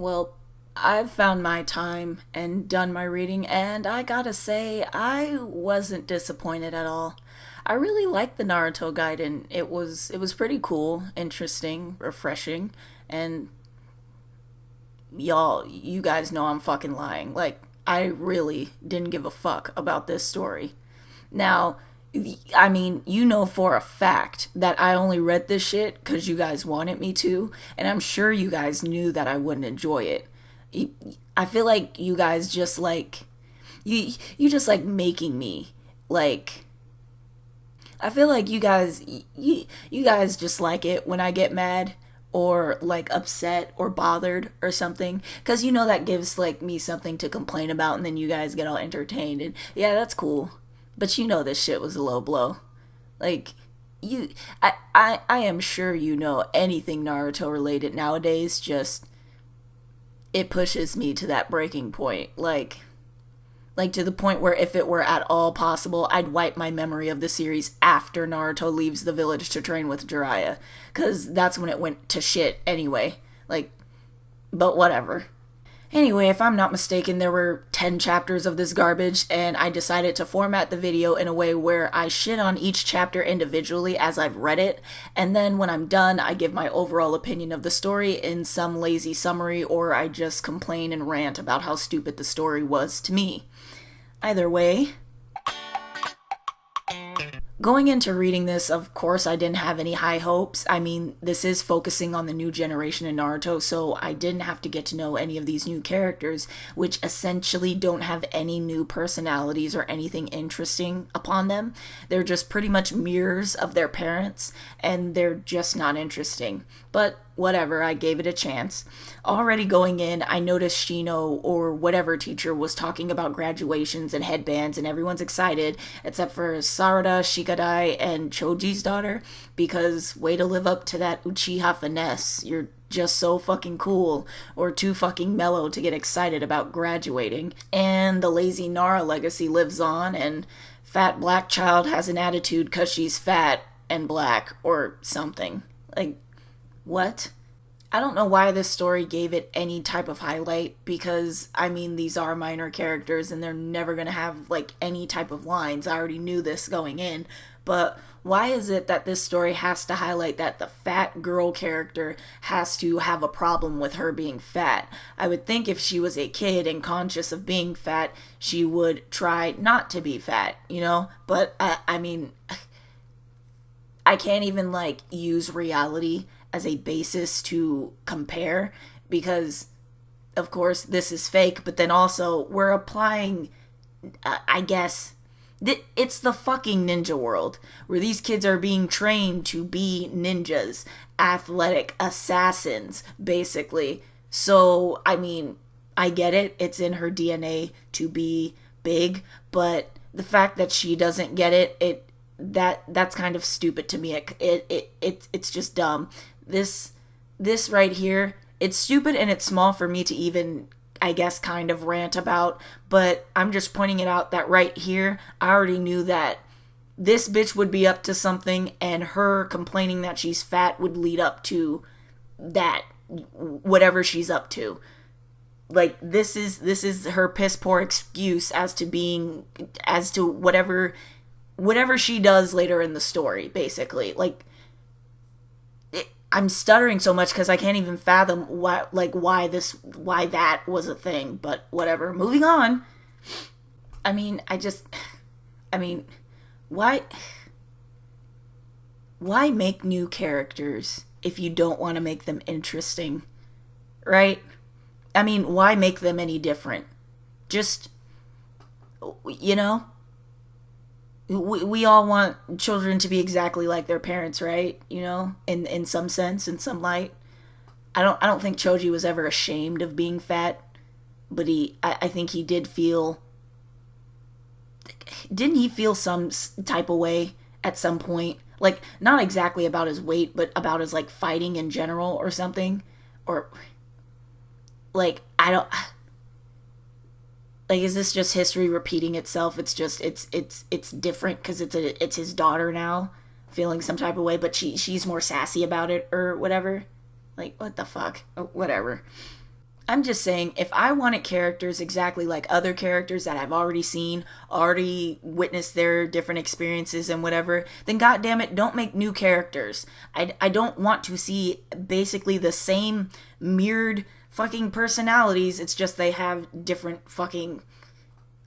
Well, I've found my time and done my reading, and I gotta say, I wasn't disappointed at all. I really liked the Naruto Gaiden. It was pretty cool, interesting, refreshing, and y'all, you guys know I'm fucking lying. Like, I really didn't give a fuck about this story. Now, I mean, you know for a fact that I only read this shit because you guys wanted me to, and I'm sure you guys knew that I wouldn't enjoy it. I feel like you guys just like you just like making me like. I feel like you guys just like it when I get mad or like upset or bothered or something, because you know that gives like me something to complain about, and then you guys get all entertained, and yeah, that's cool. But you know this shit was a low blow. Like, you I am sure you know anything Naruto related nowadays, just it pushes me to that breaking point. Like to the point where if it were at all possible, I'd wipe my memory of the series after Naruto leaves the village to train with Jiraiya, cuz that's when it went to shit anyway. Like, but whatever. Anyway, if I'm not mistaken, there were 10 chapters of this garbage, and I decided to format the video in a way where I shit on each chapter individually as I've read it, and then when I'm done, I give my overall opinion of the story in some lazy summary, or I just complain and rant about how stupid the story was to me. Either way, going into reading this, of course, I didn't have any high hopes. I mean, this is focusing on the new generation in Naruto, so I didn't have to get to know any of these new characters, which essentially don't have any new personalities or anything interesting upon them. They're just pretty much mirrors of their parents, and they're just not interesting. But whatever, I gave it a chance. Already going in, I noticed Shino or whatever teacher was talking about graduations and headbands, and everyone's excited, except for Sarada, Shikadai, and Choji's daughter, because way to live up to that Uchiha finesse. You're just so fucking cool, or too fucking mellow to get excited about graduating. And the lazy Nara legacy lives on, and fat black child has an attitude cause she's fat and black, or something. Like, what? I don't know why this story gave it any type of highlight, because, I mean, these are minor characters and they're never gonna have, like, any type of lines. I already knew this going in. But why is it that this story has to highlight that the fat girl character has to have a problem with her being fat? I would think if she was a kid and conscious of being fat, she would try not to be fat, you know? But, I mean, I can't even, like, use reality as a basis to compare, because of course this is fake, but then also we're applying, I guess, it's the fucking ninja world where these kids are being trained to be ninjas, athletic assassins, basically. So I mean, I get it, it's in her DNA to be big, but the fact that she doesn't get that's kind of stupid to me. It's just dumb. This right here, it's stupid and it's small for me to even, I guess, kind of rant about, but I'm just pointing it out that right here, I already knew that this bitch would be up to something, and her complaining that she's fat would lead up to that, whatever she's up to. Like, this is her piss poor excuse as to whatever she does later in the story, basically. Like, I'm stuttering so much because I can't even fathom why that was a thing. But whatever. Moving on. I mean, why, why make new characters if you don't want to make them interesting, right? I mean, why make them any different? Just, you know, we all want children to be exactly like their parents, right? You know, in some sense, in some light. I don't think Choji was ever ashamed of being fat, but I think he didn't he feel some type of way at some point? Like, not exactly about his weight, but about his, like, fighting in general or something? Or, like, I don't, like, is this just history repeating itself? It's just it's different because it's his daughter now feeling some type of way, but she's more sassy about it or whatever. Like, what the fuck? Oh, whatever. I'm just saying, if I wanted characters exactly like other characters that I've already seen, already witnessed their different experiences and whatever, then goddamn it, don't make new characters. I don't want to see basically the same mirrored fucking personalities. It's just they have different fucking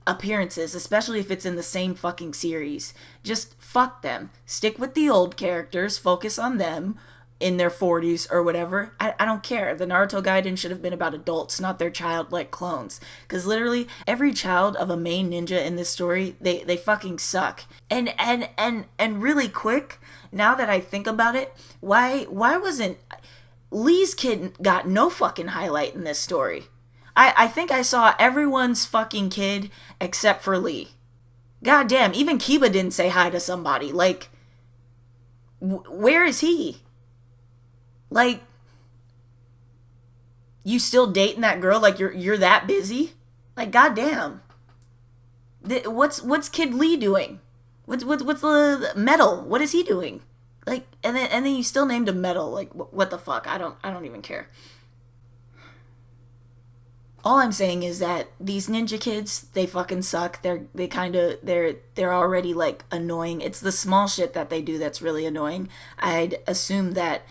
appearances, especially if it's in the same fucking series. Just fuck them. Stick with the old characters, focus on them in their 40s or whatever. I don't care. The Naruto Gaiden should have been about adults, not their childlike clones. Because literally, every child of a main ninja in this story, they fucking suck. And really quick, now that I think about it, why wasn't Lee's kid got no fucking highlight in this story? I think I saw everyone's fucking kid except for Lee. God damn, even Kiba didn't say hi to somebody. Like, where is he? Like, you still dating that girl? Like, you're that busy? Like, goddamn. What's Kid Lee doing? What's the Metal? What is he doing? Like, and then you still named him Metal. Like, what the fuck? I don't even care. All I'm saying is that these ninja kids, they fucking suck. They're already like annoying. It's the small shit that they do that's really annoying. I'd assume that,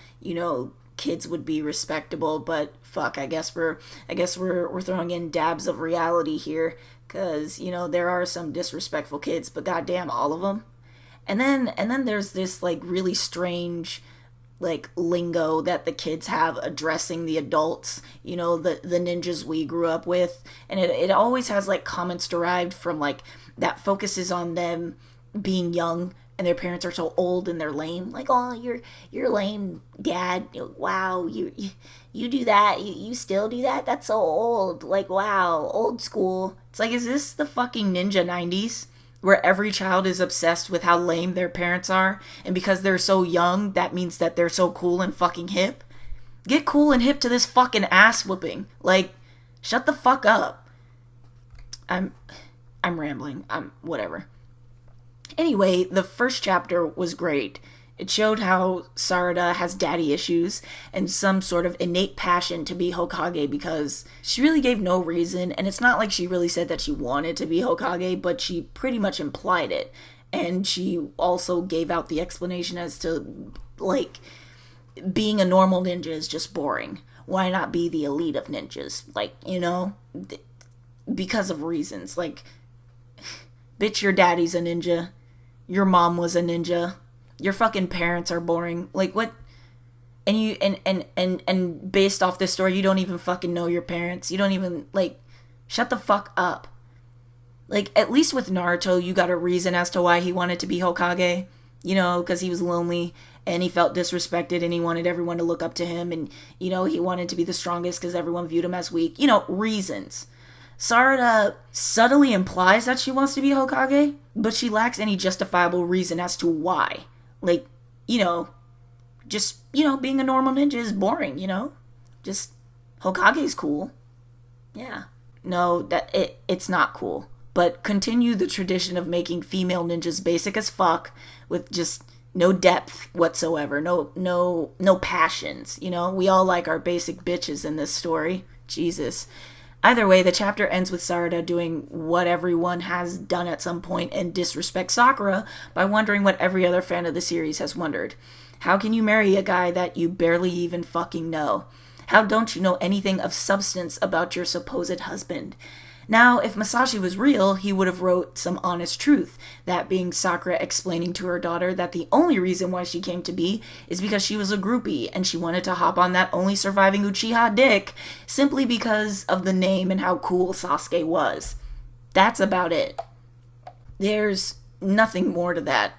kids would be respectable, but fuck, I guess we're throwing in dabs of reality here, cuz there are some disrespectful kids, but goddamn, all of them. And then there's this like really strange like lingo that the kids have addressing the adults, the ninjas we grew up with, and it always has like comments derived from like that focuses on them being young and their parents are so old and they're lame. Like, oh, you're lame, dad. Wow, you do that. You still do that? That's so old. Like, wow, old school. It's like, is this the fucking ninja 90s? Where every child is obsessed with how lame their parents are, and because they're so young, that means that they're so cool and fucking hip? Get cool and hip to this fucking ass whooping. Like, shut the fuck up. I'm rambling. Whatever. Anyway, the first chapter was great. It showed how Sarada has daddy issues and some sort of innate passion to be Hokage because she really gave no reason, and it's not like she really said that she wanted to be Hokage, but she pretty much implied it. And she also gave out the explanation as to, like, being a normal ninja is just boring. Why not be the elite of ninjas? Like, because of reasons. Like, bitch, your daddy's a ninja. Your mom was a ninja. Your fucking parents are boring. Like, what? And you and based off this story, you don't even fucking know your parents. You don't even, like, shut the fuck up. Like, at least with Naruto, you got a reason as to why he wanted to be Hokage. Because he was lonely and he felt disrespected and he wanted everyone to look up to him, and he wanted to be the strongest because everyone viewed him as weak. Reasons. Sarada subtly implies that she wants to be Hokage, but she lacks any justifiable reason as to why. Like, just, being a normal ninja is boring, Just, Hokage's cool. Yeah. No, it's not cool. But continue the tradition of making female ninjas basic as fuck with just no depth whatsoever. No passions, We all like our basic bitches in this story. Jesus. Either way, the chapter ends with Sarada doing what everyone has done at some point and disrespect Sakura by wondering what every other fan of the series has wondered. How can you marry a guy that you barely even fucking know? How don't you know anything of substance about your supposed husband? Now, if Masashi was real, he would have wrote some honest truth, that being Sakura explaining to her daughter that the only reason why she came to be is because she was a groupie and she wanted to hop on that only surviving Uchiha dick simply because of the name and how cool Sasuke was. That's about it. There's nothing more to that.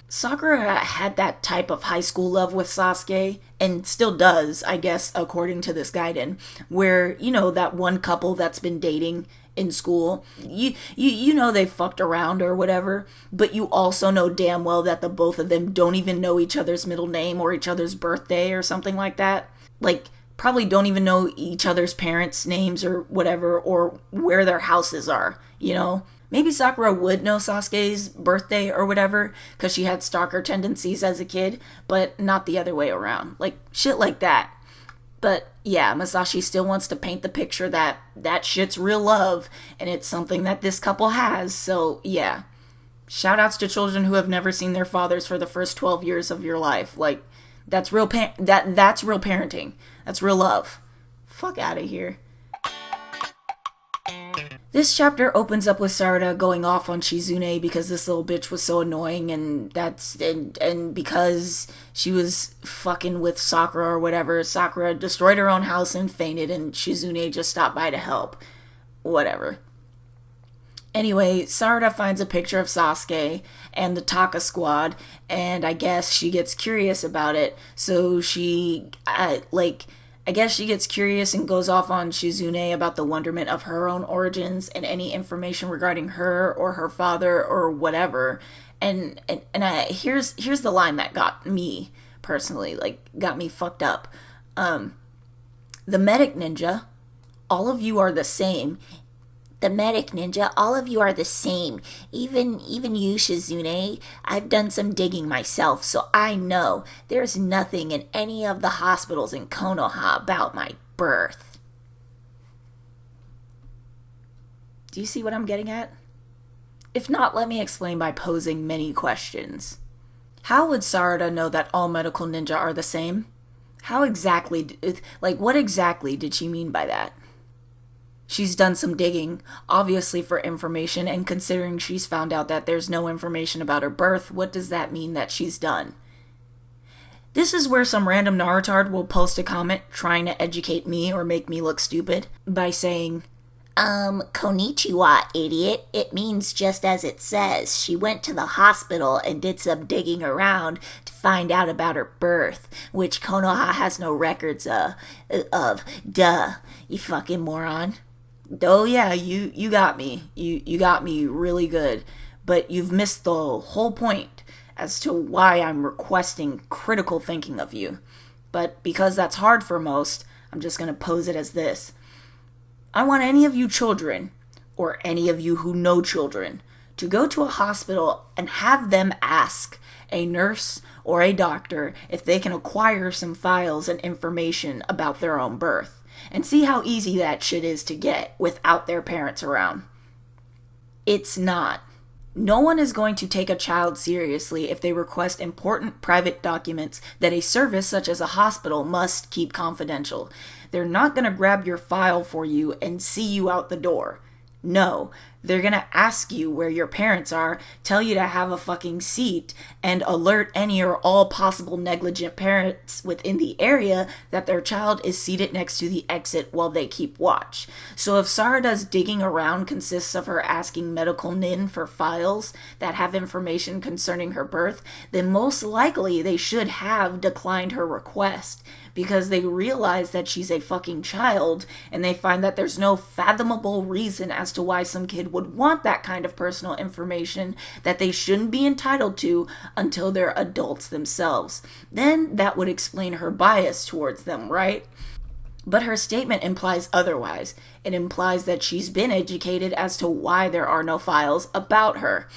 Sakura had that type of high school love with Sasuke, and still does, I guess, according to this Gaiden, where, that one couple that's been dating in school, you know they fucked around or whatever, but you also know damn well that the both of them don't even know each other's middle name or each other's birthday or something like that. Like, probably don't even know each other's parents' names or whatever, or where their houses are, Maybe Sakura would know Sasuke's birthday or whatever, because she had stalker tendencies as a kid, but not the other way around. Like, shit like that. But yeah, Masashi still wants to paint the picture that that shit's real love and it's something that this couple has. So yeah, shout outs to children who have never seen their fathers for the first 12 years of your life. Like that's real that's real parenting. That's real love. Fuck out of here. This chapter opens up with Sarada going off on Shizune because this little bitch was so annoying, and and because she was fucking with Sakura or whatever, Sakura destroyed her own house and fainted, and Shizune just stopped by to help. Whatever. Anyway, Sarada finds a picture of Sasuke and the Taka squad, and I guess she gets curious about it, so I guess she gets curious and goes off on Shizune about the wonderment of her own origins and any information regarding her or her father or whatever. Here's the line that got me personally, like got me fucked up. The medic ninja, all of you are the same. The medic ninja, all of you are the same. Even you, Shizune. I've done some digging myself, so I know there's nothing in any of the hospitals in Konoha about my birth. Do you see what I'm getting at? If not, let me explain by posing many questions. How would Sarada know that all medical ninja are the same? How exactly, what exactly did she mean by that? She's done some digging, obviously for information, and considering she's found out that there's no information about her birth, what does that mean that she's done? This is where some random Narutard will post a comment trying to educate me or make me look stupid by saying, konnichiwa, idiot. It means just as it says. She went to the hospital and did some digging around to find out about her birth, which Konoha has no records of. Duh, you fucking moron. Oh yeah, you got me. You got me really good. But you've missed the whole point as to why I'm requesting critical thinking of you. But because that's hard for most, I'm just going to pose it as this. I want any of you children, or any of you who know children, to go to a hospital and have them ask a nurse or a doctor if they can acquire some files and information about their own birth. And see how easy that shit is to get without their parents around. It's not. No one is going to take a child seriously if they request important private documents that a service such as a hospital must keep confidential. They're not going to grab your file for you and see you out the door. No, they're gonna ask you where your parents are, tell you to have a fucking seat, and alert any or all possible negligent parents within the area that their child is seated next to the exit while they keep watch. So if Sarada's digging around consists of her asking medical nin for files that have information concerning her birth, then most likely they should have declined her request, because they realize that she's a fucking child, and they find that there's no fathomable reason as to why some kid would want that kind of personal information that they shouldn't be entitled to until they're adults themselves. Then that would explain her bias towards them, right? But her statement implies otherwise. It implies that she's been educated as to why there are no files about her.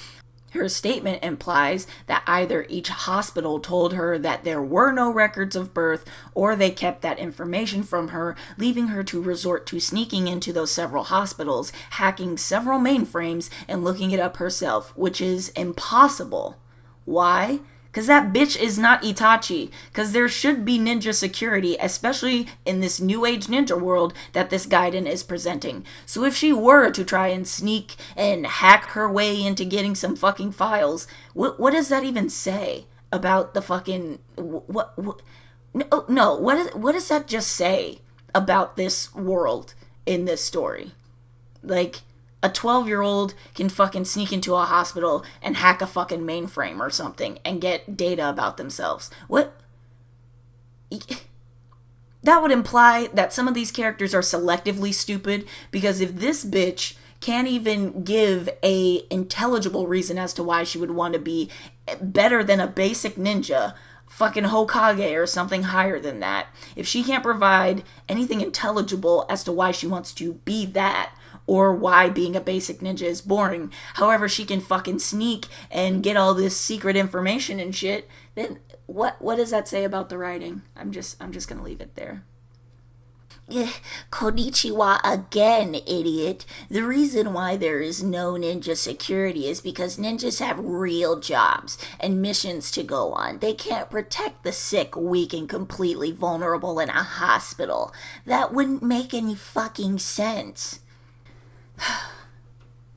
Her statement implies that either each hospital told her that there were no records of birth, or they kept that information from her, leaving her to resort to sneaking into those several hospitals, hacking several mainframes, and looking it up herself, which is impossible. Why? Because that bitch is not Itachi. Because there should be ninja security, especially in this new age ninja world that this Gaiden is presenting. So if she were to try and sneak and hack her way into getting some fucking files, what does that even say about the fucking... what does that just say about this world in this story? Like... a 12-year-old can fucking sneak into a hospital and hack a fucking mainframe or something and get data about themselves. What? That would imply that some of these characters are selectively stupid, because if this bitch can't even give a intelligible reason as to why she would want to be better than a basic ninja, fucking Hokage or something higher than that, if she can't provide anything intelligible as to why she wants to be that, or why being a basic ninja is boring, however she can fucking sneak and get all this secret information and shit, then what does that say about the writing? I'm just gonna leave it there. Konnichiwa again, idiot. The reason why there is no ninja security is because ninjas have real jobs and missions to go on. They can't protect the sick, weak, and completely vulnerable in a hospital. That wouldn't make any fucking sense.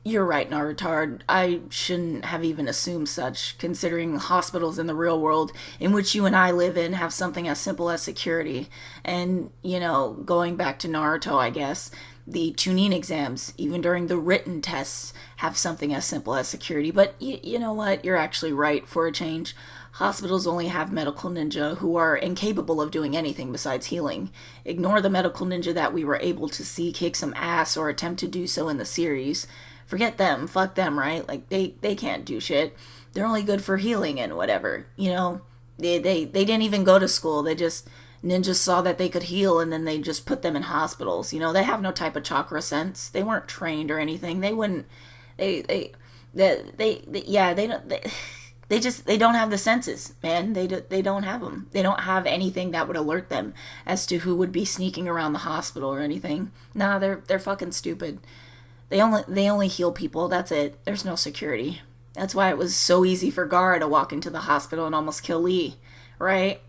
You're right, Naruto. I shouldn't have even assumed such, considering hospitals in the real world, in which you and I live in, have something as simple as security. And, going back to Naruto, I guess, the Chunin exams, even during the written tests, have something as simple as security. But you know what? You're actually right for a change. Hospitals only have medical ninja who are incapable of doing anything besides healing. Ignore the medical ninja that we were able to see kick some ass or attempt to do so in the series. Forget them, fuck them, right? Like, they can't do shit. They're only good for healing and whatever, They didn't even go to school. Ninjas saw that they could heal and then they just put them in hospitals. They have no type of chakra sense. They weren't trained or anything. They wouldn't, they don't have the senses, man. They don't have them. They don't have anything that would alert them as to who would be sneaking around the hospital or anything. Nah, they're fucking stupid. They only heal people, that's it. There's no security. That's why it was so easy for Gaara to walk into the hospital and almost kill Lee, right?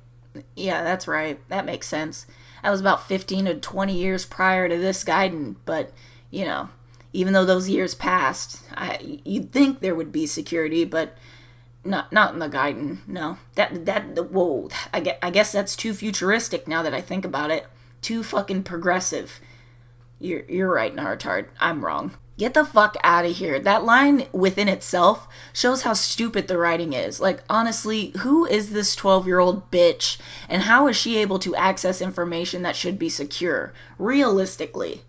Yeah, that's right. That makes sense. That was about 15 to 20 years prior to this Gaiden, but, even though those years passed, you'd think there would be security, but not in the Gaiden, no. Whoa, I guess that's too futuristic now that I think about it. Too fucking progressive. You're right, Naruto. I'm wrong. Get the fuck out of here. That line within itself shows how stupid the writing is. Like, honestly, who is this 12-year-old bitch? And how is she able to access information that should be secure? Realistically.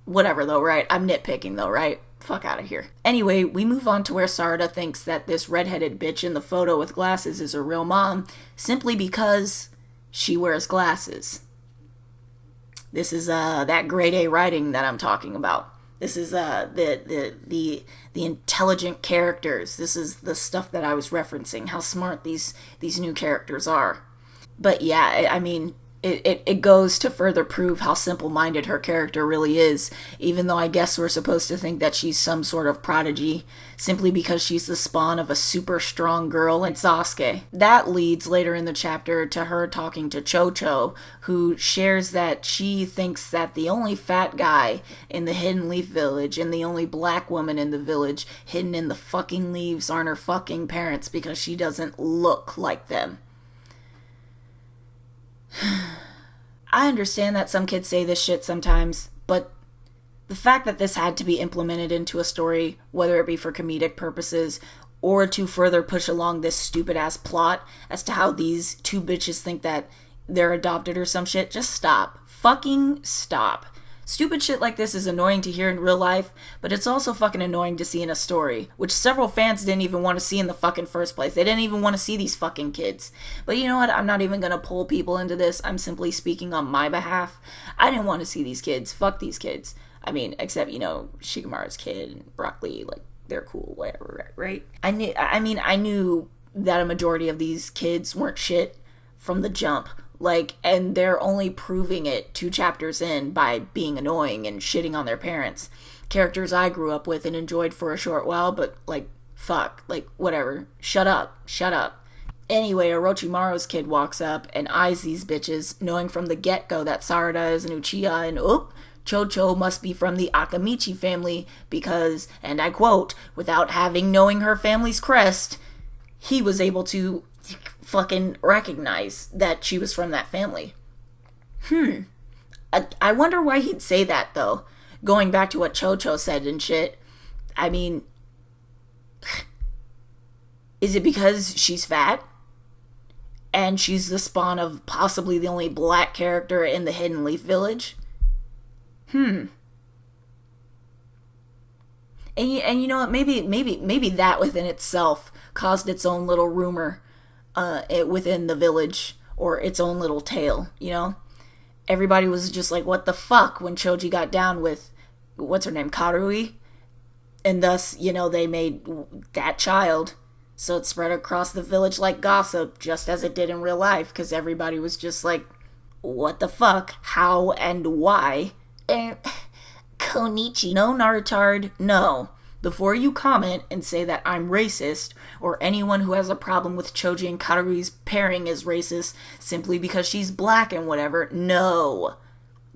Whatever, though, right? I'm nitpicking, though, right? Fuck out of here. Anyway, we move on to where Sarada thinks that this redheaded bitch in the photo with glasses is her real mom, simply because she wears glasses. This is that grade A writing that I'm talking about. This is the intelligent characters. This is the stuff that I was referencing. How smart these new characters are. But yeah, I mean, it goes to further prove how simple-minded her character really is, even though I guess we're supposed to think that she's some sort of prodigy, simply because she's the spawn of a super strong girl and Sasuke. That leads later in the chapter to her talking to Cho-Cho, who shares that she thinks that the only fat guy in the Hidden Leaf Village and the only black woman in the village hidden in the fucking leaves aren't her fucking parents because she doesn't look like them. I understand that some kids say this shit sometimes, but the fact that this had to be implemented into a story, whether it be for comedic purposes or to further push along this stupid-ass plot as to how these two bitches think that they're adopted or some shit, just stop. Fucking stop. Stupid shit like this is annoying to hear in real life, but it's also fucking annoying to see in a story, which several fans didn't even want to see in the fucking first place. They didn't even want to see these fucking kids. But you know what? I'm not even gonna pull people into this. I'm simply speaking on my behalf. I didn't want to see these kids. Fuck these kids. I mean, except, Shikamaru's kid and Broccoli, like, they're cool, whatever, right? I knew that a majority of these kids weren't shit from the jump. And they're only proving it 2 chapters in by being annoying and shitting on their parents. Characters I grew up with and enjoyed for a short while, but, fuck, whatever. Shut up. Anyway, Orochimaru's kid walks up and eyes these bitches, knowing from the get-go that Sarada is an Uchiha and, Cho-Cho must be from the Akamichi family because, and I quote, without knowing her family's crest, he was able to fucking recognize that she was from that family. I wonder why he'd say that, though. Going back to what Cho-Cho said and shit. I mean, is it because she's fat? And she's the spawn of possibly the only black character in the Hidden Leaf Village? And you know what? Maybe that within itself caused its own little rumor within the village, or its own little tale, Everybody was just like, what the fuck, when Choji got down with, what's her name, Karui? And thus, they made that child. So it spread across the village like gossip, just as it did in real life, because everybody was just like, what the fuck, how, and why. Konichi. No, Narutard, no. Before you comment and say that I'm racist, or anyone who has a problem with Choji and Karui's pairing is racist simply because she's black and whatever, no.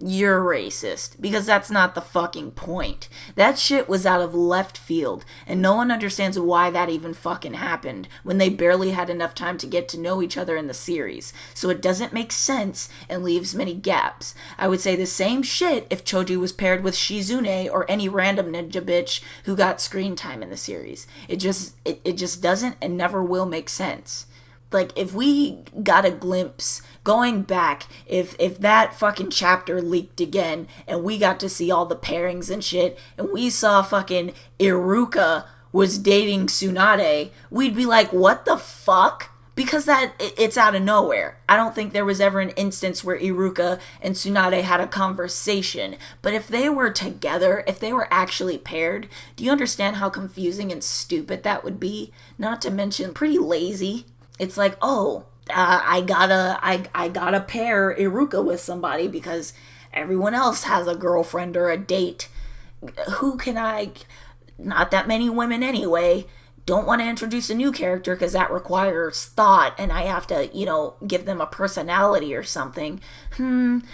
You're racist, because that's not the fucking point. That shit was out of left field, and no one understands why that even fucking happened, when they barely had enough time to get to know each other in the series. So it doesn't make sense, and leaves many gaps. I would say the same shit if Choji was paired with Shizune, or any random ninja bitch who got screen time in the series. It just doesn't and never will make sense. Like, if we got a glimpse, going back, if that fucking chapter leaked again, and we got to see all the pairings and shit, and we saw fucking Iruka was dating Tsunade, we'd be like, what the fuck? Because it's out of nowhere. I don't think there was ever an instance where Iruka and Tsunade had a conversation. But if they were together, if they were actually paired, do you understand how confusing and stupid that would be? Not to mention pretty lazy. It's like, I gotta pair Iruka with somebody because everyone else has a girlfriend or a date. Who can I? Not that many women anyway. Don't want to introduce a new character because that requires thought and I have to, give them a personality or something. Tsunade.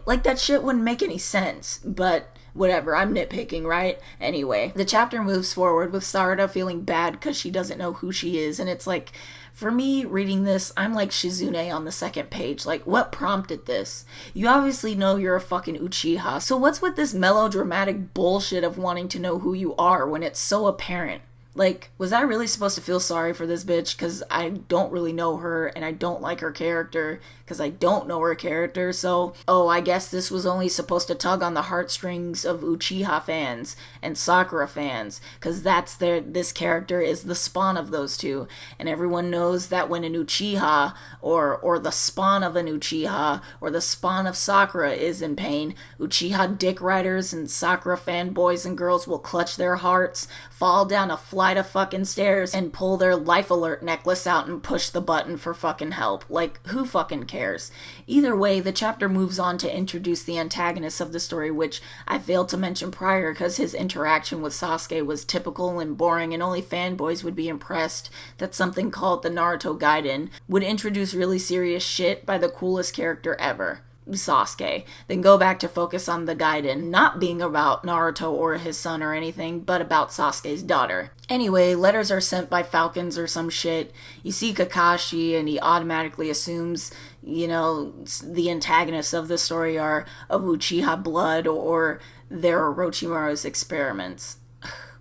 Like, that shit wouldn't make any sense, but whatever, I'm nitpicking, right? Anyway, the chapter moves forward with Sarada feeling bad because she doesn't know who she is, and it's like, for me, reading this, I'm like Shizune on the second page. Like, what prompted this? You obviously know you're a fucking Uchiha, so what's with this melodramatic bullshit of wanting to know who you are when it's so apparent? Like, was I really supposed to feel sorry for this bitch? Because I don't really know her, and I don't like her character, because I don't know her character, so, I guess this was only supposed to tug on the heartstrings of Uchiha fans and Sakura fans, because this character is the spawn of those two, and everyone knows that when an Uchiha, or the spawn of an Uchiha, or the spawn of Sakura is in pain, Uchiha dick riders and Sakura fanboys and girls will clutch their hearts, fall down a flight of fucking stairs, and pull their life alert necklace out and push the button for fucking help. Like, who fucking cares? Either way, the chapter moves on to introduce the antagonist of the story, which I failed to mention prior because his interaction with Sasuke was typical and boring, and only fanboys would be impressed that something called the Naruto Gaiden would introduce really serious shit by the coolest character ever, Sasuke, then go back to focus on the Gaiden not being about Naruto or his son or anything, but about Sasuke's daughter. Anyway, letters are sent by falcons or some shit. You see Kakashi and he automatically assumes, the antagonists of the story are of Uchiha blood or they're Orochimaru's experiments.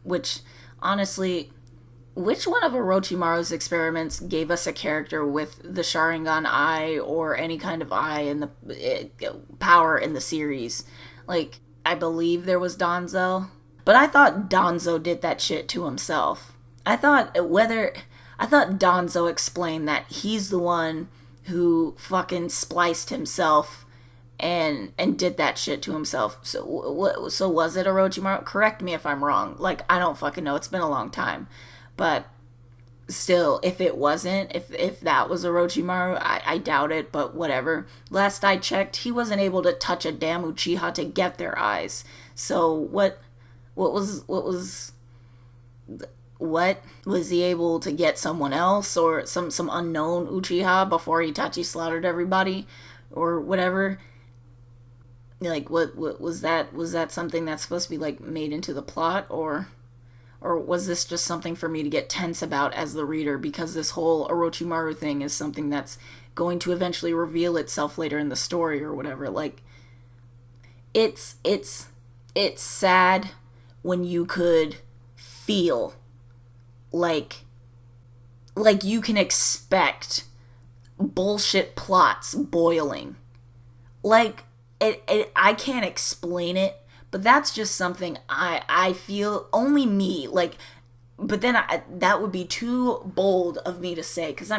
Which, honestly, which one of Orochimaru's experiments gave us a character with the Sharingan eye or any kind of eye in the power in the series? Like, I believe there was Danzo, but I thought Danzo did that shit to himself. I thought Danzo explained that he's the one who fucking spliced himself and did that shit to himself. So was it Orochimaru? Correct me if I'm wrong. Like, I don't fucking know. It's been a long time. But still, if it wasn't, if that was Orochimaru, I doubt it, but whatever. Last I checked, he wasn't able to touch a damn Uchiha to get their eyes. So what was he able to get someone else or some unknown Uchiha before Itachi slaughtered everybody or whatever? Like, what was that? Was that something that's supposed to be like made into the plot, or was this just something for me to get tense about as the reader, because this whole Orochimaru thing is something that's going to eventually reveal itself later in the story or whatever? Like, it's sad when you could feel like you can expect bullshit plots boiling. Like, I can't explain it, but that's just something I feel, only me, like, but then that would be too bold of me to say, because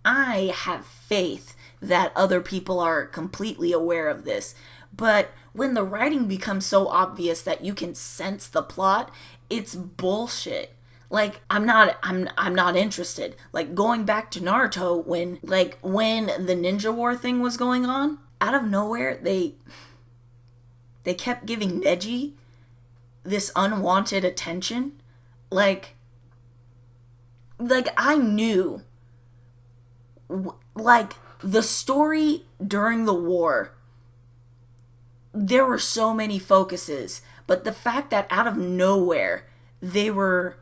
I have faith that other people are completely aware of this. But when the writing becomes so obvious that you can sense the plot, it's bullshit. Like, I'm not interested. Like, going back to Naruto, when the ninja war thing was going on, out of nowhere they kept giving Neji this unwanted attention. Like I knew, like, the story during the war, there were so many focuses, but the fact that out of nowhere they were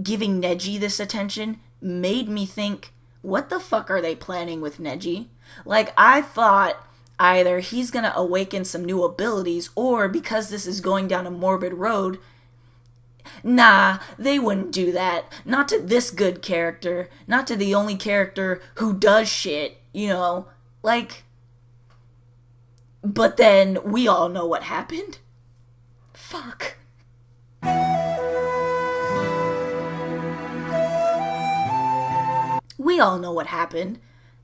giving Neji this attention made me think, what the fuck are they planning with Neji? Like, I thought either he's gonna awaken some new abilities, or because this is going down a morbid road, nah, they wouldn't do that. Not to this good character, not to the only character who does shit, you know? Like, but then we all know what happened. Fuck. We all know what happened.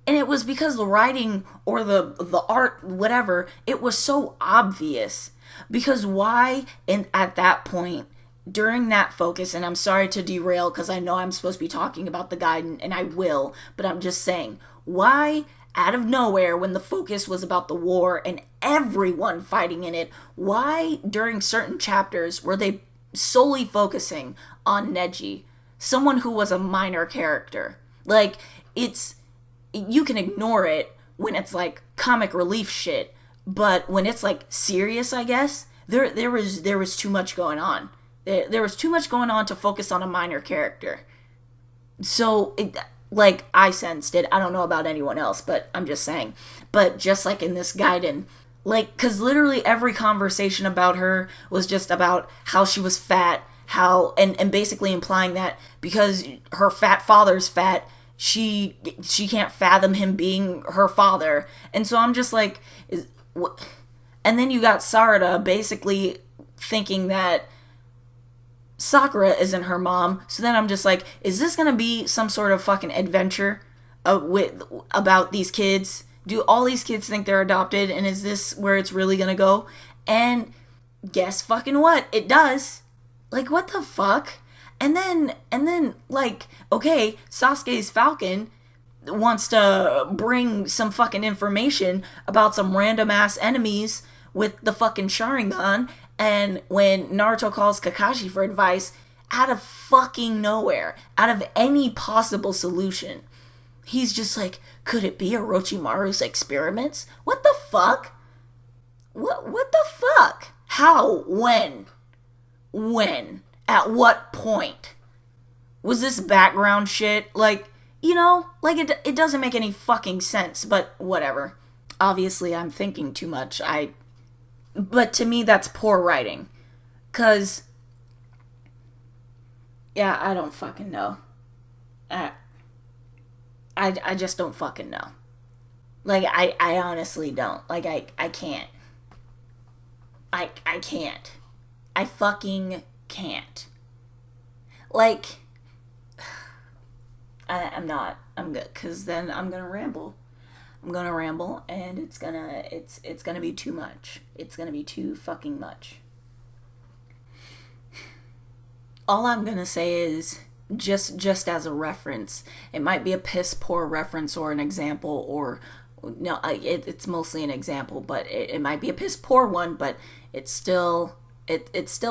And it was because the writing or the art, whatever, it was so obvious. Because why, and at that point, during that focus, and I'm sorry to derail because I know I'm supposed to be talking about the Gaiden, and I will, but I'm just saying, why, out of nowhere, when the focus was about the war and everyone fighting in it, why, during certain chapters, were they solely focusing on Neji, someone who was a minor character? Like, you can ignore it when it's like comic relief shit, but when it's like serious, I guess, there was too much going on. There was too much going on to focus on a minor character. So, like, I sensed it. I don't know about anyone else, but I'm just saying. But just like in this Gaiden, like, because literally every conversation about her was just about how she was fat, and basically implying that because her fat father's fat, she can't fathom him being her father. And so I'm just like, and then you got Sarada basically thinking that Sakura isn't her mom. So then I'm just like, is this gonna be some sort of fucking adventure about these kids? Do all these kids think they're adopted, and is this where it's really gonna go? And guess fucking what? It does. Like, what the fuck? And then, like, okay, Sasuke's Falcon wants to bring some fucking information about some random ass enemies with the fucking Sharingan, and when Naruto calls Kakashi for advice, out of fucking nowhere, out of any possible solution, he's just like, could it be Orochimaru's experiments? What the fuck? What the fuck? How? When? At what point? Was this background shit? Like, you know, like, it doesn't make any fucking sense, but whatever. Obviously, I'm thinking too much. But to me, that's poor writing. 'Cause, yeah, I don't fucking know. I just don't fucking know. Like, I honestly don't. Like, I can't. I can't. I fucking can't. Like, I'm not. I'm good. Because then I'm going to ramble. And it's gonna be too much. It's gonna be too fucking much. All I'm gonna say is, just as a reference, it might be a piss poor reference or an example, or no, it's mostly an example, but it might be a piss poor one, but it's still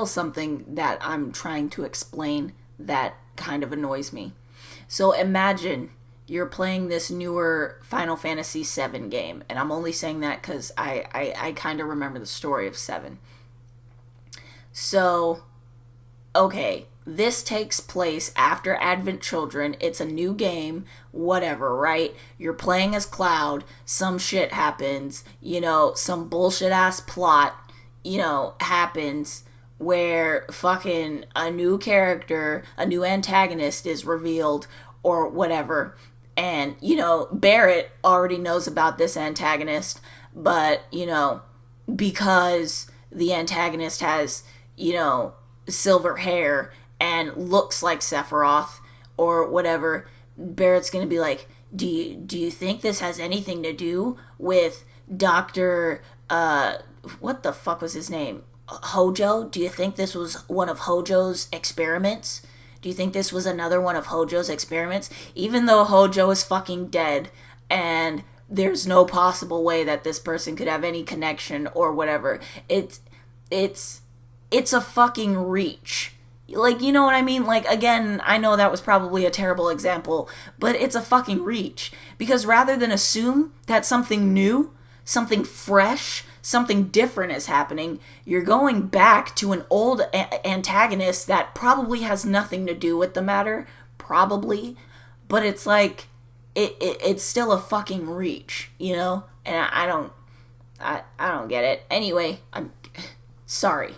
something that I'm trying to explain that kind of annoys me. So imagine you're playing this newer Final Fantasy VII game, and I'm only saying that because I kind of remember the story of 7. So, okay, this takes place after Advent Children. It's a new game, whatever, right? You're playing as Cloud, some shit happens, you know, some bullshit ass plot, you know, happens where fucking a new character, a new antagonist is revealed, or whatever. And, you know, Barrett already knows about this antagonist, but, you know, because the antagonist has, you know, silver hair and looks like Sephiroth or whatever, Barrett's gonna be like, do you think this has anything to do with Dr. What the fuck was his name? Hojo, do you think this was one of Hojo's experiments? Do you think this was another one of Hojo's experiments? Even though Hojo is fucking dead and there's no possible way that this person could have any connection or whatever. It's a fucking reach. Like, you know what I mean? Like, again, I know that was probably a terrible example, but it's a fucking reach. Because rather than assume that something new, something fresh, something different is happening, you're going back to an old antagonist that probably has nothing to do with the matter. Probably. But it's like, it's still a fucking reach, you know? And I don't get it. Anyway, I'm sorry.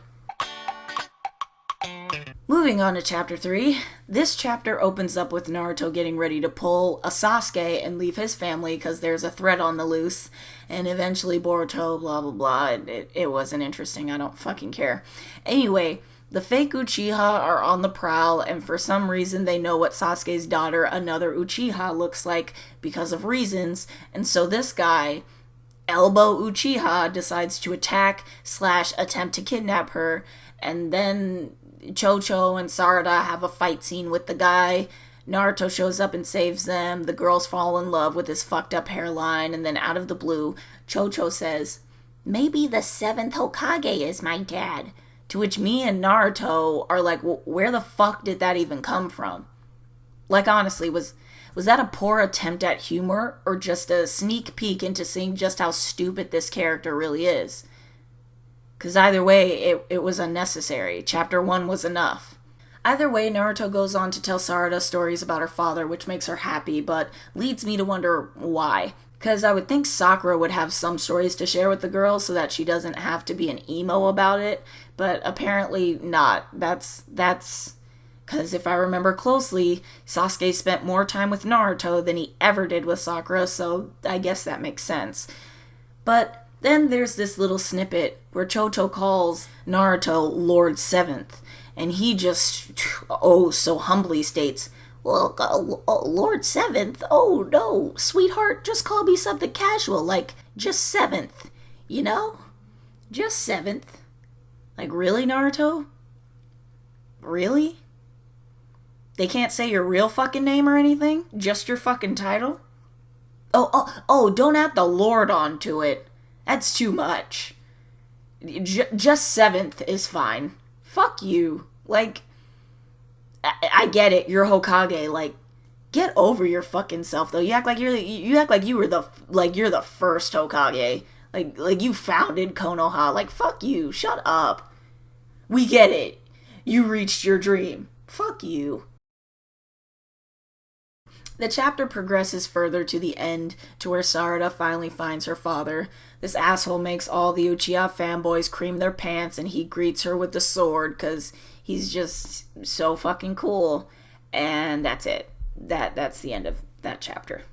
Moving on to chapter 3. This chapter opens up with Naruto getting ready to pull a Sasuke and leave his family because there's a threat on the loose. And eventually Boruto, blah blah blah. It wasn't interesting. I don't fucking care. Anyway, the fake Uchiha are on the prowl, and for some reason they know what Sasuke's daughter, another Uchiha, looks like because of reasons. And so this guy, Elbow Uchiha, decides to attack / attempt to kidnap her. And then Chocho and Sarada have a fight scene with the guy. Naruto shows up and saves them. The girls fall in love with his fucked up hairline, and then out of the blue, Chocho says, "Maybe the 7th Hokage is my dad." To which me and Naruto are like, well, where the fuck did that even come from? Like, honestly, was that a poor attempt at humor, or just a sneak peek into seeing just how stupid this character really is? Because either way, it was unnecessary. Chapter 1 was enough. Either way, Naruto goes on to tell Sarada stories about her father, which makes her happy, but leads me to wonder why. Because I would think Sakura would have some stories to share with the girls so that she doesn't have to be an emo about it, but apparently not. That's because if I remember closely, Sasuke spent more time with Naruto than he ever did with Sakura, so I guess that makes sense. But then there's this little snippet where Chocho calls Naruto Lord 7th, and he just, so humbly states, "Well, Lord 7th? Oh no, sweetheart, just call me something casual, like just 7th, you know? Just 7th. Like, really, Naruto? Really? They can't say your real fucking name or anything? Just your fucking title? Oh, don't add the Lord onto it. That's too much. Just 7th is fine. Fuck you. Like, I get it. You're Hokage. Like, get over your fucking self, though. You act like you're the first Hokage. Like you founded Konoha. Like, fuck you. Shut up. We get it. You reached your dream. Fuck you. The chapter progresses further to the end, to where Sarada finally finds her father. This asshole makes all the Uchiha fanboys cream their pants, and he greets her with the sword, because he's just so fucking cool. And that's it. That's the end of that chapter.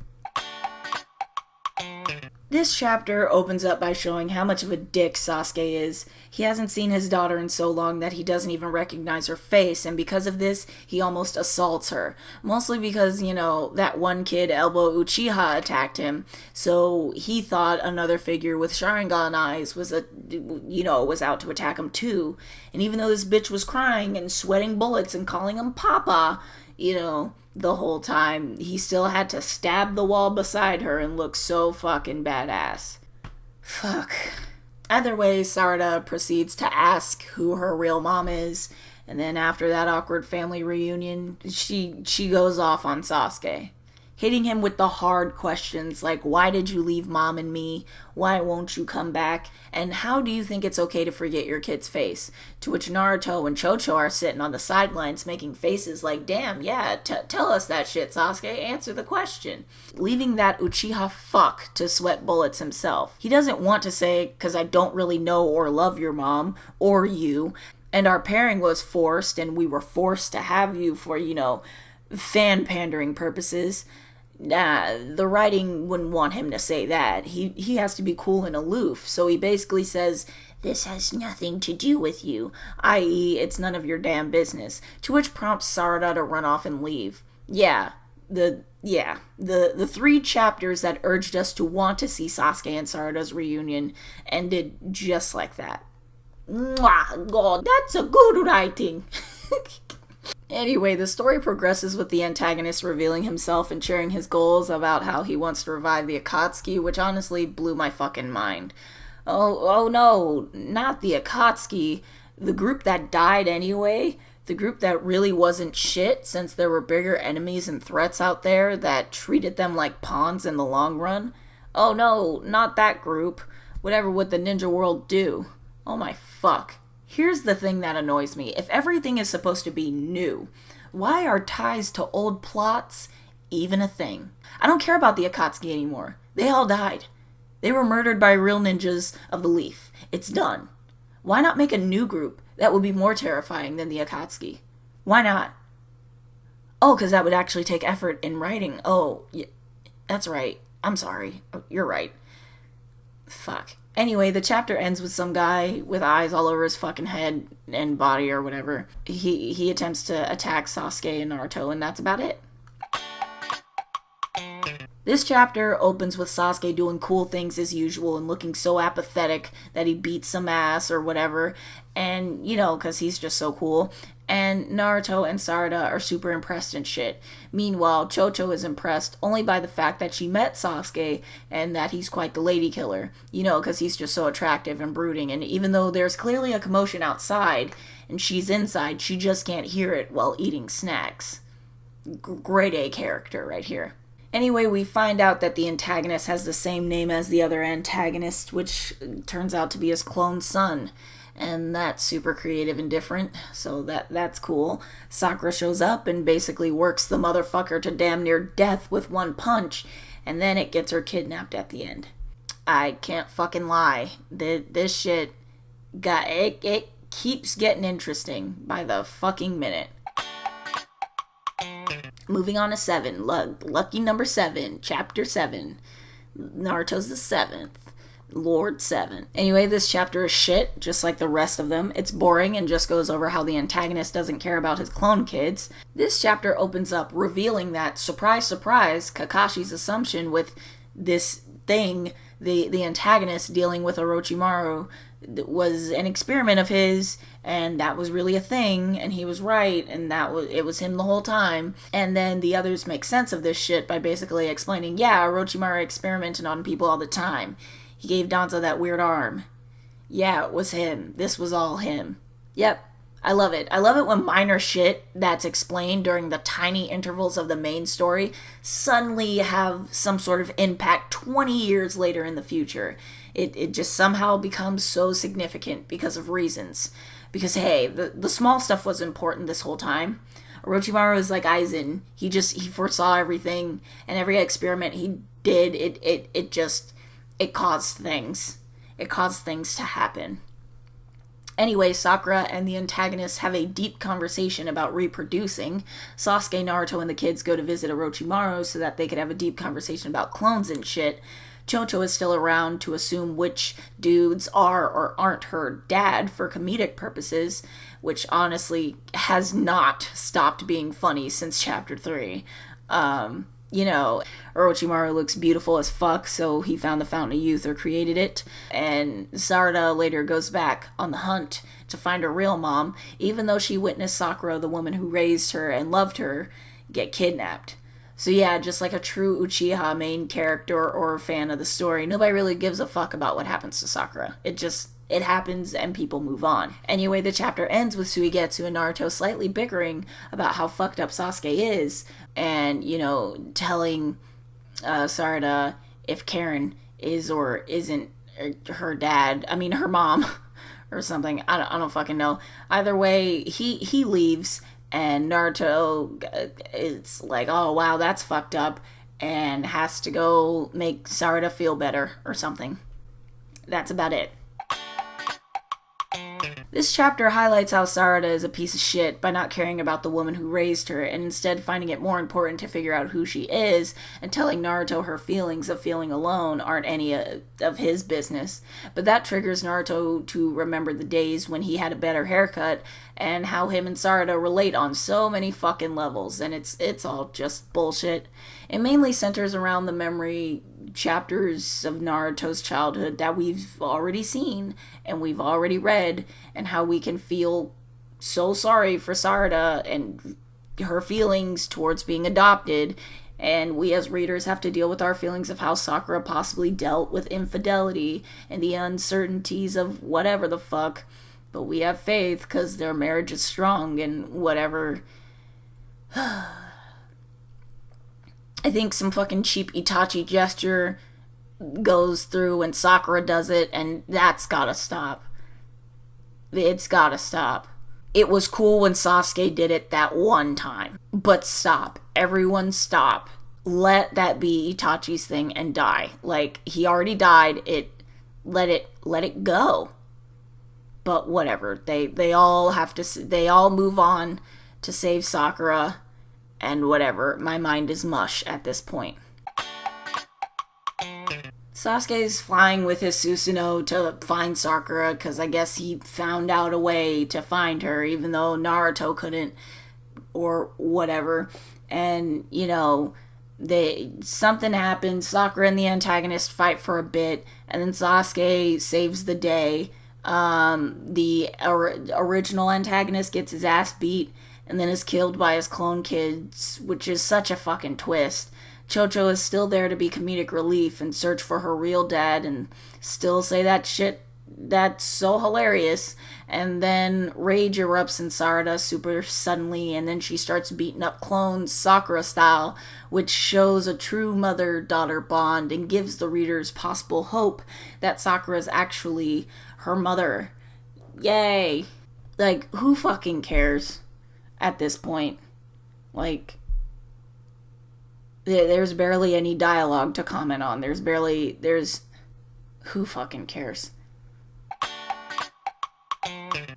This chapter opens up by showing how much of a dick Sasuke is. He hasn't seen his daughter in so long that he doesn't even recognize her face, and because of this, he almost assaults her. Mostly because, that one kid, Elbow Uchiha, attacked him, so he thought another figure with Sharingan eyes was out to attack him too. And even though this bitch was crying and sweating bullets and calling him Papa, the whole time, he still had to stab the wall beside her and look so fucking badass. Fuck. Either way, Sarada proceeds to ask who her real mom is, and then after that awkward family reunion, she goes off on Sasuke, hitting him with the hard questions like, why did you leave mom and me? Why won't you come back? And how do you think it's okay to forget your kid's face? To which Naruto and Chocho are sitting on the sidelines making faces like, damn, yeah, tell us that shit, Sasuke, answer the question. Leaving that Uchiha fuck to sweat bullets himself. He doesn't want to say, cause I don't really know or love your mom, or you, and our pairing was forced, and we were forced to have you for, fan pandering purposes. Nah, the writing wouldn't want him to say that. He has to be cool and aloof, so he basically says, this has nothing to do with you, i.e., it's none of your damn business, to which prompts Sarada to run off and leave. The 3 chapters that urged us to want to see Sasuke and Sarada's reunion ended just like that. Mwah, God, that's a good writing. Anyway, the story progresses with the antagonist revealing himself and sharing his goals about how he wants to revive the Akatsuki, which honestly blew my fucking mind. Oh no, not the Akatsuki. The group that died anyway. The group that really wasn't shit since there were bigger enemies and threats out there that treated them like pawns in the long run. Oh no, not that group. Whatever would the ninja world do? Oh my fuck. Here's the thing that annoys me. If everything is supposed to be new, why are ties to old plots even a thing? I don't care about the Akatsuki anymore. They all died. They were murdered by real ninjas of the Leaf. It's done. Why not make a new group that would be more terrifying than the Akatsuki? Why not? Oh, because that would actually take effort in writing. Oh, yeah, that's right. I'm sorry. Oh, you're right. Fuck. Anyway, the chapter ends with some guy with eyes all over his fucking head and body or whatever. He attempts to attack Sasuke and Naruto, and that's about it. This chapter opens with Sasuke doing cool things as usual and looking so apathetic that he beats some ass or whatever, and, you know, because he's just so cool. And Naruto and Sarada are super impressed and shit. Meanwhile, Chocho is impressed only by the fact that she met Sasuke and that he's quite the lady killer. You know, because he's just so attractive and brooding, and even though there's clearly a commotion outside and she's inside, she just can't hear it while eating snacks. Grade A character right here. Anyway, we find out that the antagonist has the same name as the other antagonist, which turns out to be his clone son. And that's super creative and different, so that's cool. Sakura shows up and basically works the motherfucker to damn near death with one punch, and then it gets her kidnapped at the end. I can't fucking lie. This shit it keeps getting interesting by the fucking minute. Moving on to 7. Lucky number 7. Chapter 7. Naruto's the 7th. Lord 7. Anyway, this chapter is shit, just like the rest of them. It's boring and just goes over how the antagonist doesn't care about his clone kids. This chapter opens up revealing that, surprise, surprise, Kakashi's assumption with this thing, the antagonist dealing with Orochimaru, was an experiment of his, and that was really a thing, and he was right, and it was him the whole time. And then the others make sense of this shit by basically explaining, yeah, Orochimaru experimented on people all the time. He gave Danzo that weird arm. Yeah, it was him. This was all him. Yep. I love it. I love it when minor shit that's explained during the tiny intervals of the main story suddenly have some sort of impact 20 years later in the future. It just somehow becomes so significant because of reasons. Because, hey, the small stuff was important this whole time. Orochimaru is like Aizen. He foresaw everything, and every experiment he did, it caused things. It caused things to happen. Anyway, Sakura and the antagonist have a deep conversation about reproducing. Sasuke, Naruto, and the kids go to visit Orochimaru so that they could have a deep conversation about clones and shit. Chocho is still around to assume which dudes are or aren't her dad for comedic purposes, which honestly has not stopped being funny since chapter 3. You know, Orochimaru looks beautiful as fuck, so he found the Fountain of Youth or created it. And Sarada later goes back on the hunt to find her real mom, even though she witnessed Sakura, the woman who raised her and loved her, get kidnapped. So yeah, just like a true Uchiha main character or fan of the story, nobody really gives a fuck about what happens to Sakura. It happens and people move on. Anyway, the chapter ends with Suigetsu and Naruto slightly bickering about how fucked up Sasuke is, and, you know, telling Sarada if Karen is or isn't her dad, her mom, or something. I don't fucking know. Either way, he leaves, and Naruto is like, oh wow, that's fucked up, and has to go make Sarada feel better or something. That's about it. This chapter highlights how Sarada is a piece of shit by not caring about the woman who raised her and instead finding it more important to figure out who she is, and telling Naruto her feelings of feeling alone aren't any of his business. But that triggers Naruto to remember the days when he had a better haircut and how him and Sarada relate on so many fucking levels, and it's all just bullshit. It mainly centers around the memory chapters of Naruto's childhood that we've already seen and we've already read, and how we can feel so sorry for Sarada and her feelings towards being adopted, and we as readers have to deal with our feelings of how Sakura possibly dealt with infidelity and the uncertainties of whatever the fuck. But we have faith because their marriage is strong and whatever. I think some fucking cheap Itachi gesture goes through when Sakura does it, and that's gotta stop. It's gotta stop. It was cool when Sasuke did it that one time. But stop. Everyone stop. Let that be Itachi's thing and die. Like, he already died. Let it go. But whatever. They all move on to save Sakura, and whatever. My mind is mush at this point. Sasuke's flying with his Susanoo to find Sakura, because I guess he found out a way to find her, even though Naruto couldn't, or whatever. And, something happens. Sakura and the antagonist fight for a bit, and then Sasuke saves the day. The original antagonist gets his ass beat, and then is killed by his clone kids, which is such a fucking twist. Chocho is still there to be comedic relief and search for her real dad and still say that shit that's so hilarious. And then rage erupts in Sarada super suddenly, and then she starts beating up clones Sakura style, which shows a true mother-daughter bond and gives the readers possible hope that Sakura is actually her mother. Yay! Like, who fucking cares at this point? Like, there's barely any dialogue to comment on. Who fucking cares?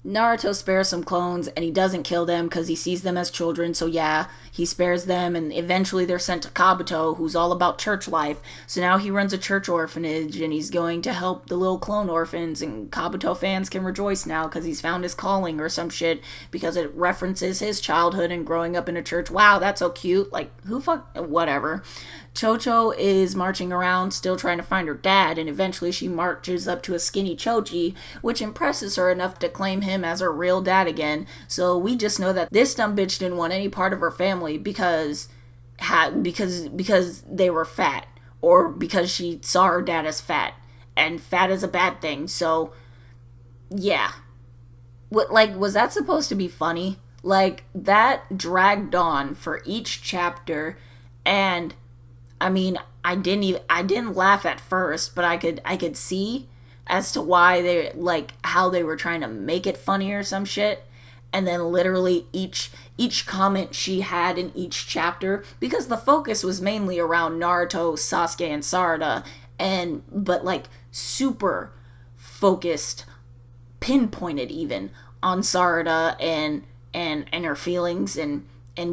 Naruto spares some clones, and he doesn't kill them because he sees them as children, so yeah, he spares them, and eventually they're sent to Kabuto, who's all about church life. So now he runs a church orphanage, and he's going to help the little clone orphans, and Kabuto fans can rejoice now because he's found his calling or some shit, because it references his childhood and growing up in a church. Wow, that's so cute. Like, whatever. Chocho is marching around, still trying to find her dad, and eventually she marches up to a skinny Choji, which impresses her enough to claim him as her real dad again. So we just know that this dumb bitch didn't want any part of her family because they were fat, or because she saw her dad as fat, and fat is a bad thing. So yeah, was that supposed to be funny? Like, that dragged on for each chapter, and I mean, I didn't laugh at first, but I could see as to why how they were trying to make it funny or some shit. And then literally each comment she had in each chapter, because the focus was mainly around Naruto, Sasuke, and Sarada, but super focused, pinpointed even on Sarada and her feelings and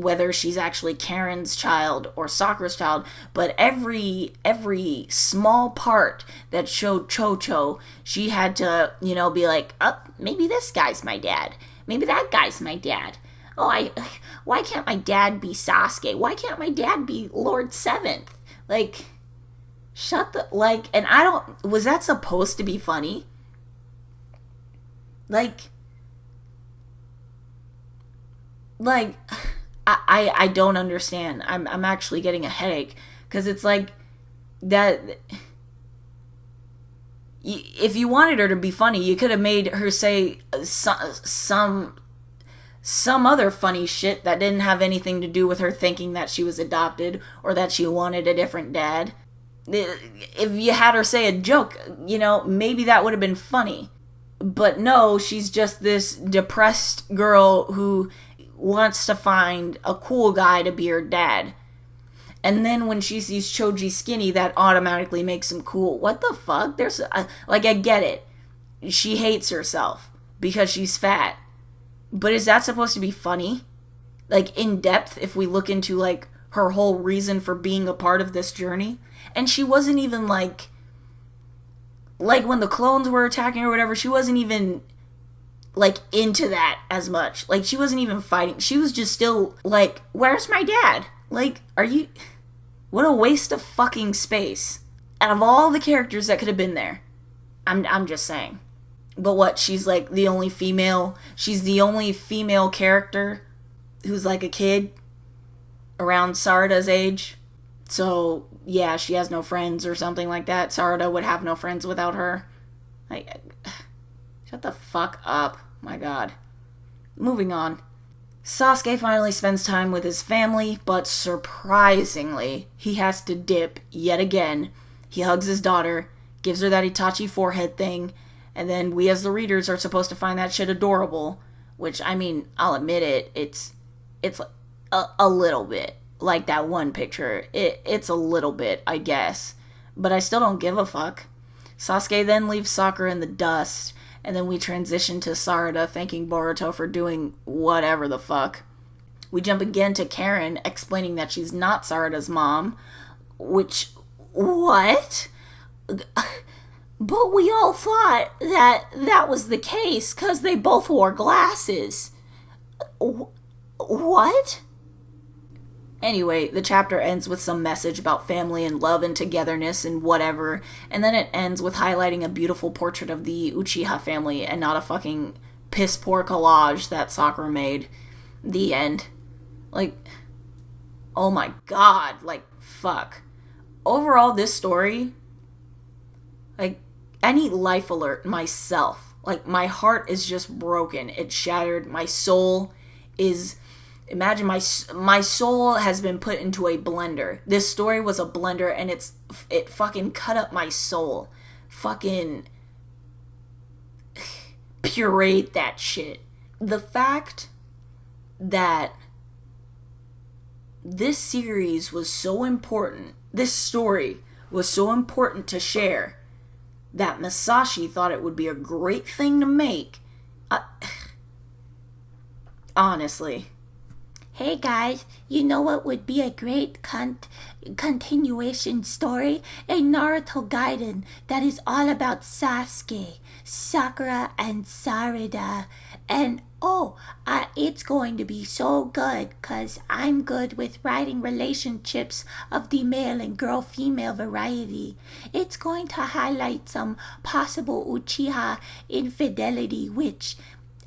whether she's actually Karen's child or Sakura's child. But every small part that showed Chocho, she had to, be like, oh, maybe this guy's my dad. Maybe that guy's my dad. Oh, why can't my dad be Sasuke? Why can't my dad be Lord Seventh? And was that supposed to be funny? I don't understand. I'm actually getting a headache, because it's like that. If you wanted her to be funny, you could have made her say some other funny shit that didn't have anything to do with her thinking that she was adopted or that she wanted a different dad. If you had her say a joke, maybe that would have been funny. But no, she's just this depressed girl who wants to find a cool guy to be her dad. And then when she sees Choji skinny, that automatically makes him cool. What the fuck? I get it. She hates herself because she's fat. But is that supposed to be funny? In depth, if we look into, her whole reason for being a part of this journey? And she wasn't even, when the clones were attacking or whatever, she wasn't even into that as much. She wasn't even fighting. She was just still where's my dad? Are you... What a waste of fucking space. Out of all the characters that could have been there, I'm just saying. But what, she's like the only female, she's the only female character who's like a kid around Sarada's age. So, yeah, she has no friends or something like that. Sarada would have no friends without her. Like, shut the fuck up. My god. Moving on. Sasuke finally spends time with his family, but surprisingly, he has to dip yet again. He hugs his daughter, gives her that Itachi forehead thing, and then we as the readers are supposed to find that shit adorable. Which, I mean, I'll admit it, it's a little bit. Like that one picture. It's a little bit, I guess. But I still don't give a fuck. Sasuke then leaves Sakura in the dust, and then we transition to Sarada thanking Boruto for doing whatever the fuck. We jump again to Karen explaining that she's not Sarada's mom, which, what? But we all thought that was the case because they both wore glasses. What? Anyway, the chapter ends with some message about family and love and togetherness and whatever, and then it ends with highlighting a beautiful portrait of the Uchiha family and not a fucking piss-poor collage that Sakura made. The end. Like, oh my god, like, fuck. Overall, this story, like, I need life alert myself. Like, my heart is just broken. It's shattered. My soul is... Imagine my soul has been put into a blender. This story was a blender, and it fucking cut up my soul. Fucking pureed that shit. The fact that this series was so important, this story was so important to share, that Masashi thought it would be a great thing to make. Honestly. Hey guys, you know what would be a great continuation story? A Naruto Gaiden that is all about Sasuke, Sakura, and Sarada. And it's going to be so good because I'm good with writing relationships of the male and girl-female variety. It's going to highlight some possible Uchiha infidelity, which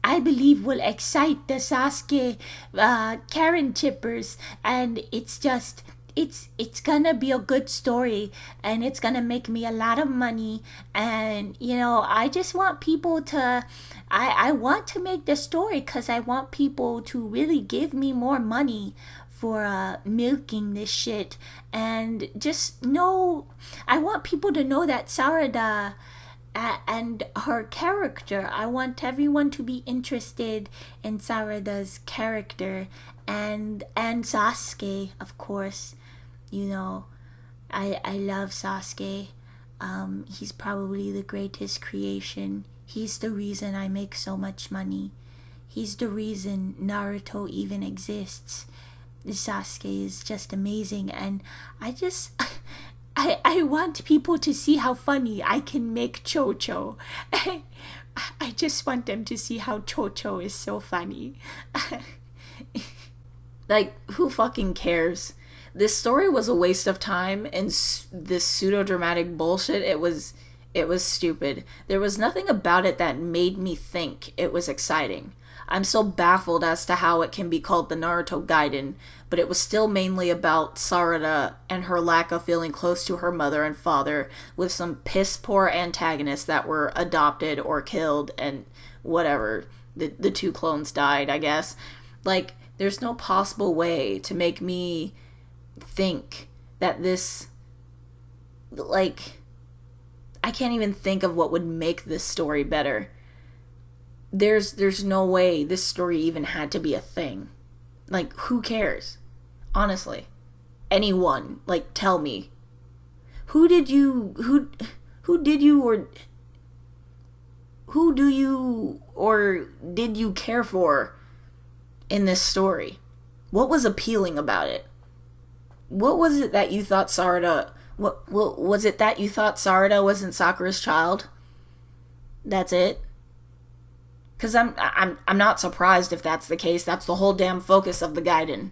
I believe will excite the Sasuke Karen chippers, and it's gonna be a good story, and it's gonna make me a lot of money. And I just want people to I want to make the story because I want people to really give me more money for milking this shit. And just know, I want people to know that Sarada and her character, I want everyone to be interested in Sarada's character and Sasuke, of course. I love Sasuke. He's probably the greatest creation. He's the reason I make so much money. He's the reason Naruto even exists. Sasuke is just amazing, and I want people to see how funny I can make Chocho. I just want them to see how Chocho is so funny. Like, who fucking cares? This story was a waste of time, and this pseudo-dramatic bullshit, it was stupid. There was nothing about it that made me think it was exciting. I'm still baffled as to how it can be called the Naruto Gaiden, but it was still mainly about Sarada and her lack of feeling close to her mother and father, with some piss-poor antagonists that were adopted or killed, and whatever. The two clones died, I guess. Like, there's no possible way to make me think that this... Like, I can't even think of what would make this story better. There's no way this story even had to be a thing. Like, who cares? Honestly. Anyone, like, tell me. Who do you or did you care for in this story? What was appealing about it? What was it that you thought Sarada... What was it that you thought Sarada wasn't Sakura's child? That's it? Because I'm not surprised if that's the case. That's the whole damn focus of the Gaiden.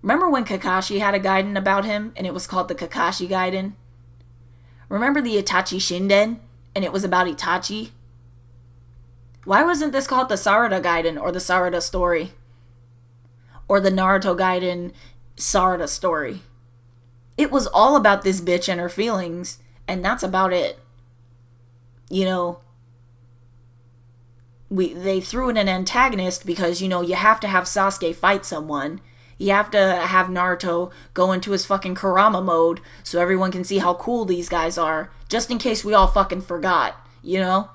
Remember when Kakashi had a Gaiden about him, and it was called the Kakashi Gaiden? Remember the Itachi Shinden? And it was about Itachi? Why wasn't this called the Sarada Gaiden or the Sarada story? Or the Naruto Gaiden Sarada story? It was all about this bitch and her feelings, and that's about it. You know, they threw in an antagonist because, you know, you have to have Sasuke fight someone. You have to have Naruto go into his fucking Kurama mode so everyone can see how cool these guys are, just in case we all fucking forgot, you know?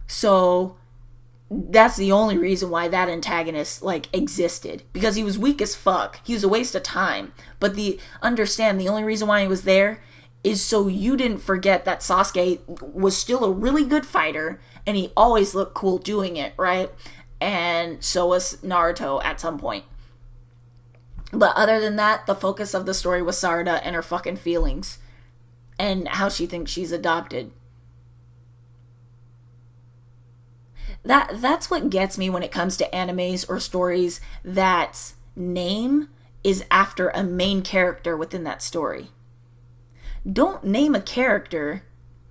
So that's the only reason why that antagonist, like, existed. Because he was weak as fuck. He was a waste of time. But understand, the only reason why he was there is so you didn't forget that Sasuke was still a really good fighter, and he always looked cool doing it, right? And so was Naruto at some point. But other than that, the focus of the story was Sarada and her fucking feelings. And how she thinks she's adopted. That's what gets me when it comes to animes or stories that name is after a main character within that story. Don't name a character,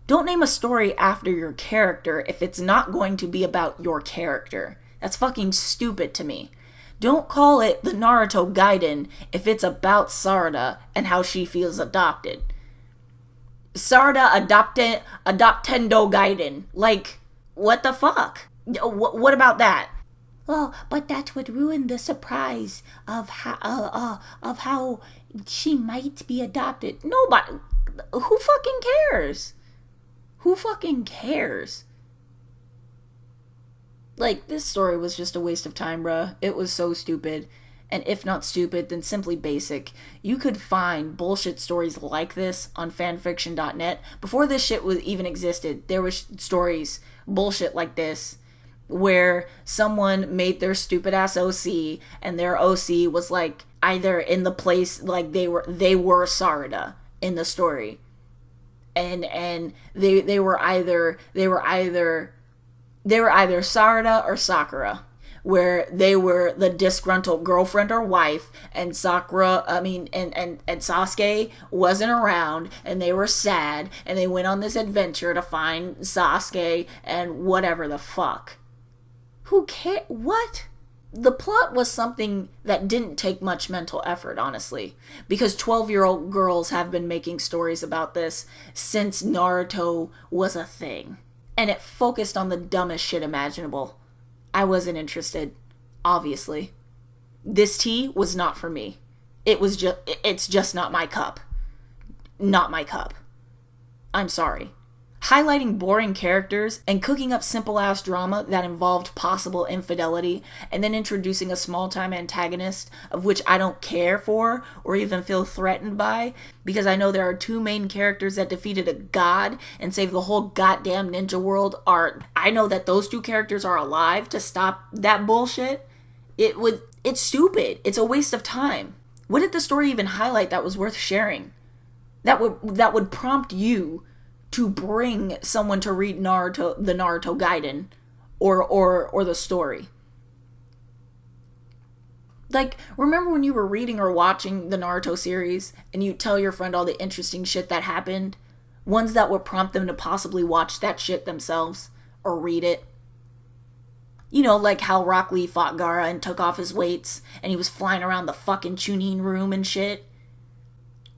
don't name a story after your character if it's not going to be about your character. That's fucking stupid to me. Don't call it the Naruto Gaiden if it's about Sarada and how she feels adopted. Sarada Adoptendo Gaiden. Like, what the fuck? What about that? Oh, but that would ruin the surprise of how she might be adopted. Nobody. Who fucking cares? Who fucking cares? Like, this story was just a waste of time, bruh. It was so stupid. And if not stupid, then simply basic. You could find bullshit stories like this on fanfiction.net. Before this shit was even existed, there was stories, bullshit like this, where someone made their stupid ass OC, and their OC was like either in the place, like they were Sarada in the story. And they were either Sarada or Sakura, where they were the disgruntled girlfriend or wife, and Sasuke wasn't around, and they were sad, and they went on this adventure to find Sasuke and whatever the fuck. Who cares? What? The plot was something that didn't take much mental effort, honestly, because 12-year-old girls have been making stories about this since Naruto was a thing. And it focused on the dumbest shit imaginable. I wasn't interested, obviously. This tea was not for me. It's just not my cup. Not my cup. I'm sorry. Highlighting boring characters and cooking up simple-ass drama that involved possible infidelity, and then introducing a small-time antagonist of which I don't care for or even feel threatened by, because I know there are two main characters that defeated a god and saved the whole goddamn ninja world. I know that those two characters are alive to stop that bullshit. It's stupid. It's a waste of time. What did the story even highlight that was worth sharing? That would prompt you to bring someone to read the Naruto Gaiden, or the story. Like, remember when you were reading or watching the Naruto series, and you tell your friend all the interesting shit that happened? Ones that would prompt them to possibly watch that shit themselves, or read it. You know, like how Rock Lee fought Gaara and took off his weights, and he was flying around the fucking Chunin room and shit.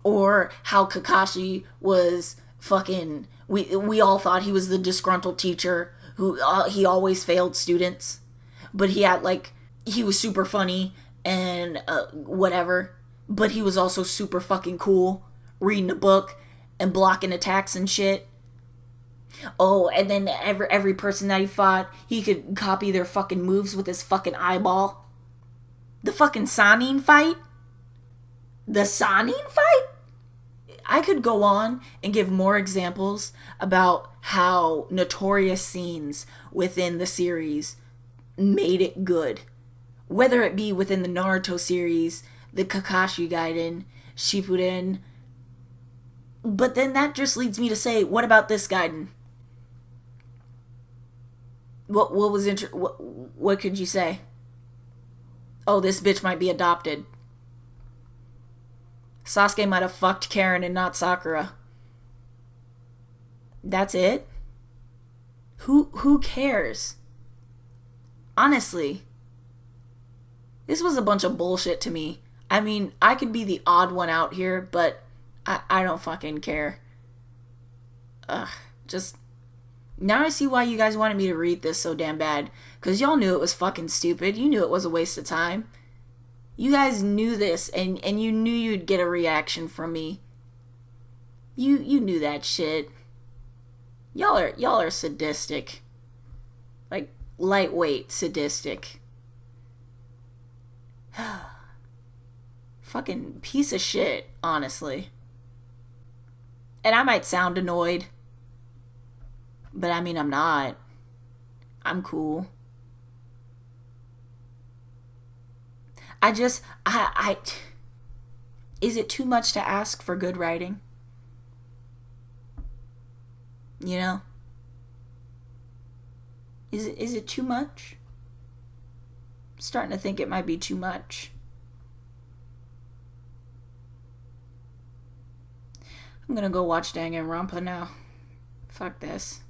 Or how Kakashi was fucking, we all thought he was the disgruntled teacher who he always failed students, but he was super funny and whatever, but he was also super fucking cool, reading a book and blocking attacks and shit. Oh, and then every person that he fought, he could copy their fucking moves with his fucking eyeball. The fucking Sannin fight? The Sannin fight? I could go on and give more examples about how notorious scenes within the series made it good. Whether it be within the Naruto series, the Kakashi Gaiden, Shippuden. But then that just leads me to say, what about this Gaiden? What could you say? Oh, this bitch might be adopted. Sasuke might have fucked Karen and not Sakura. That's it? Who cares? Honestly, this was a bunch of bullshit to me. I mean, I could be the odd one out here, but I don't fucking care. Ugh, just now I see why you guys wanted me to read this so damn bad. Because y'all knew it was fucking stupid. You knew it was a waste of time. You guys knew this, and you knew you'd get a reaction from me. You knew that shit. Y'all are sadistic. Like, lightweight sadistic. Fucking piece of shit, honestly. And I might sound annoyed. But I mean, I'm not. I'm cool. Is it too much to ask for good writing? You know? Is it too much? I'm starting to think it might be too much. I'm gonna go watch Danganronpa now. Fuck this.